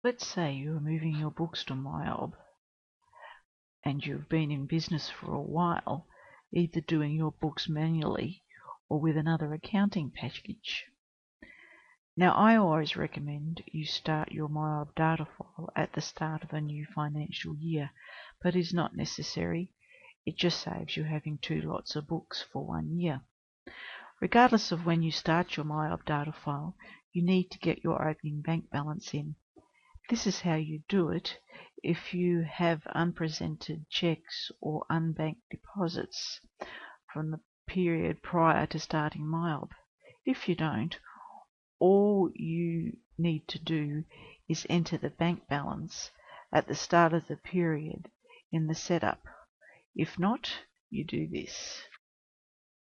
Let's say you are moving your books to MYOB and you've been in business for a while, either doing your books manually or with another accounting package. Now, I always recommend you start your MYOB data file at the start of a new financial year, but it's not necessary. It just saves you having two lots of books for 1 year. Regardless of when you start your MYOB data file, you need to get your opening bank balance in. This is how you do it if you have unpresented cheques or unbanked deposits from the period prior to starting MYOB. If you don't, all you need to do is enter the bank balance at the start of the period in the setup. If not, you do this.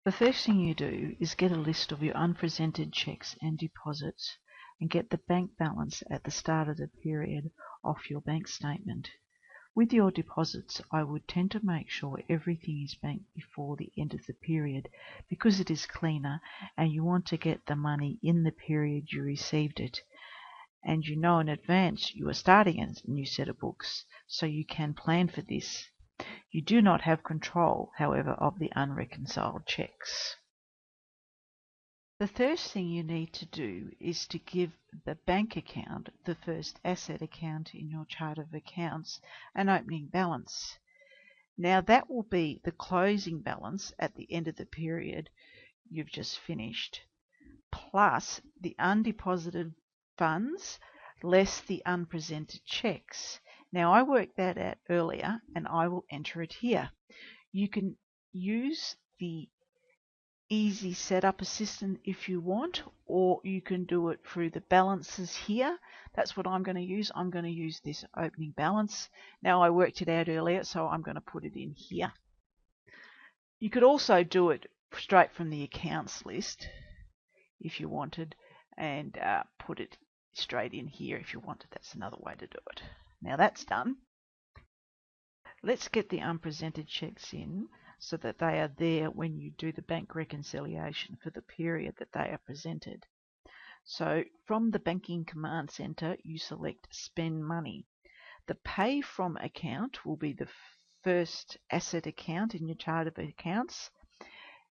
The first thing you do is get a list of your unpresented cheques and deposits and get the bank balance at the start of the period off your bank statement. With your deposits, I would tend to make sure everything is banked before the end of the period because it is cleaner and you want to get the money in the period you received it. And you know in advance you are starting a new set of books, so you can plan for this. You do not have control, however, of the unreconciled cheques. The first thing you need to do is to give the bank account, the first asset account in your chart of accounts, an opening balance. Now that will be the closing balance at the end of the period you've just finished, plus the undeposited funds, less the unpresented cheques. Now I worked that out earlier and I will enter it here. You can use the easy setup assistant if you want, or you can do it through the balances here. That's what I'm going to use. I'm going to use this opening balance. Now I worked it out earlier, so I'm going to put it in here. You could also do it straight from the accounts list if you wanted, and put it straight in here if you wanted. That's another way to do it. Now that's done. Let's get the unpresented cheques in so that they are there when you do the bank reconciliation for the period that they are presented. So from the banking command center, you select spend money. The pay from account will be the first asset account in your chart of accounts.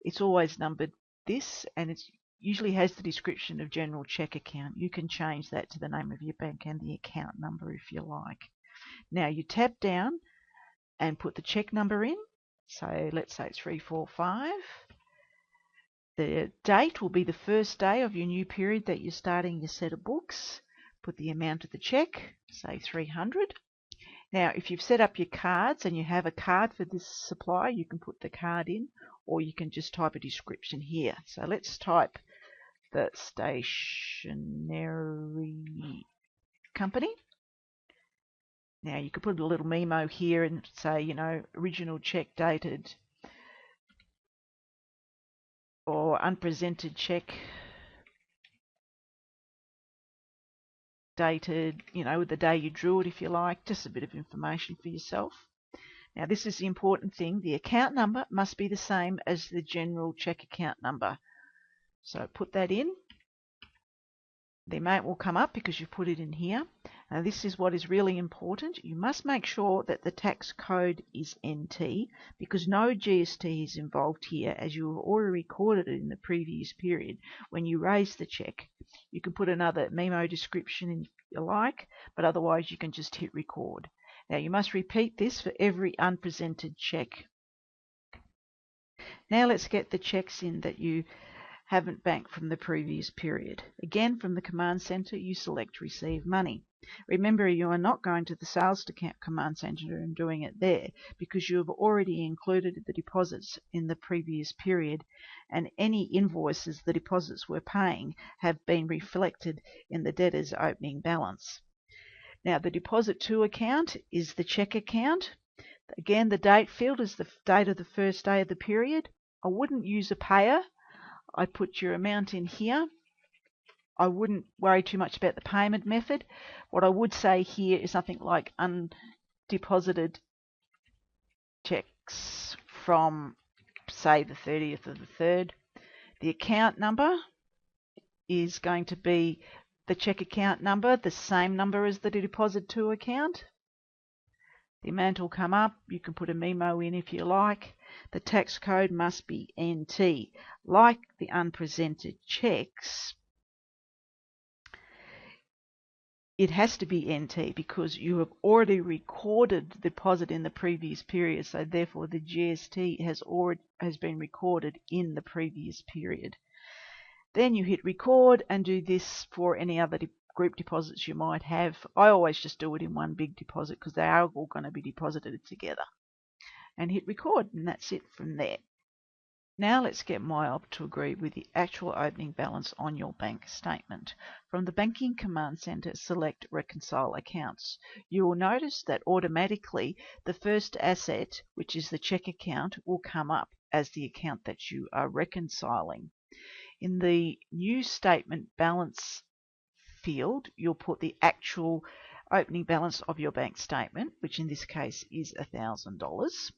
It's always numbered this, and it usually has the description of general cheque account. You can change that to the name of your bank and the account number if you like. Now you tap down and put the cheque number in. So let's say it's 345. The date will be the first day of your new period that you're starting your set of books. Put the amount of the cheque, say 300. Now if you've set up your cards and you have a card for this supplier, you can put the card in, or you can just type a description here. So let's type the stationery company. Now you could put a little memo here and say, you know, original cheque dated, or unpresented cheque dated, you know, with the day you drew it if you like, just a bit of information for yourself. Now this is the important thing. The account number must be the same as the general cheque account number. So put that in. The amount will come up because you've put it in here. Now this is what is really important. You must make sure that the tax code is NT because no GST is involved here, as you have already recorded it in the previous period when you raise the cheque. You can put another memo description in if you like, but otherwise you can just hit record. Now you must repeat this for every unpresented cheque. Now let's get the cheques in that you haven't banked from the previous period. Again, from the command center, you select receive money. Remember, you are not going to the sales command center and doing it there because you have already included the deposits in the previous period, and any invoices the deposits were paying have been reflected in the debtor's opening balance. Now, the deposit to account is the cheque account. Again, the date field is the date of the first day of the period. I wouldn't use a payer. I put your amount in here. I wouldn't worry too much about the payment method. What I would say here is something like undeposited cheques from, say, the 30th of the 3rd. The account number is going to be the cheque account number, the same number as the deposit to account. The amount will come up. You can put a memo in if you like. The tax code must be NT. Like the unpresented cheques, it has to be NT because you have already recorded the deposit in the previous period, so therefore the GST has been recorded in the previous period. Then you hit record and do this for any other group deposits you might have. I always just do it in one big deposit because they are all going to be deposited together. And hit record, and that's it from there. Now let's get MYOB to agree with the actual opening balance on your bank statement. From the Banking Command Center, select Reconcile Accounts. You will notice that automatically the first asset, which is the cheque account, will come up as the account that you are reconciling. In the New Statement Balance field, you'll put the actual opening balance of your bank statement, which in this case is $1,000.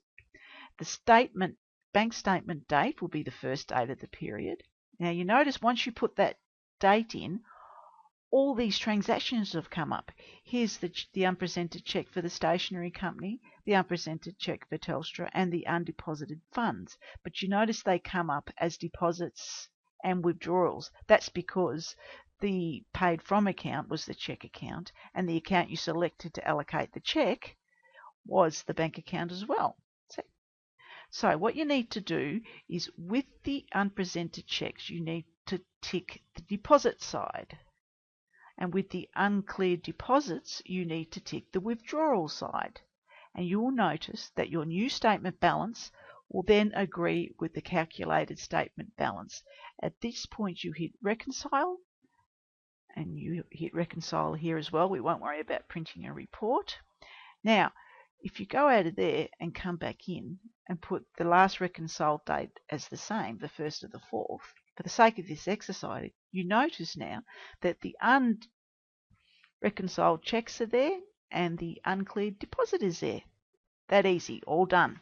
The bank statement date will be the first date of the period. Now you notice once you put that date in, all these transactions have come up. Here's the unpresented cheque for the stationery company, the unpresented cheque for Telstra, and the undeposited funds. But you notice they come up as deposits and withdrawals. That's because the paid from account was the cheque account, and the account you selected to allocate the cheque was the bank account as well. So what you need to do is, with the unpresented cheques, you need to tick the deposit side. And with the uncleared deposits, you need to tick the withdrawal side. And you will notice that your new statement balance will then agree with the calculated statement balance. At this point, you hit reconcile, and you hit reconcile here as well. We won't worry about printing a report. Now, if you go out of there and come back in and put the last reconciled date as the same, the 1st of the 4th, for the sake of this exercise, you notice now that the unreconciled cheques are there and the uncleared deposit is there. That easy, all done.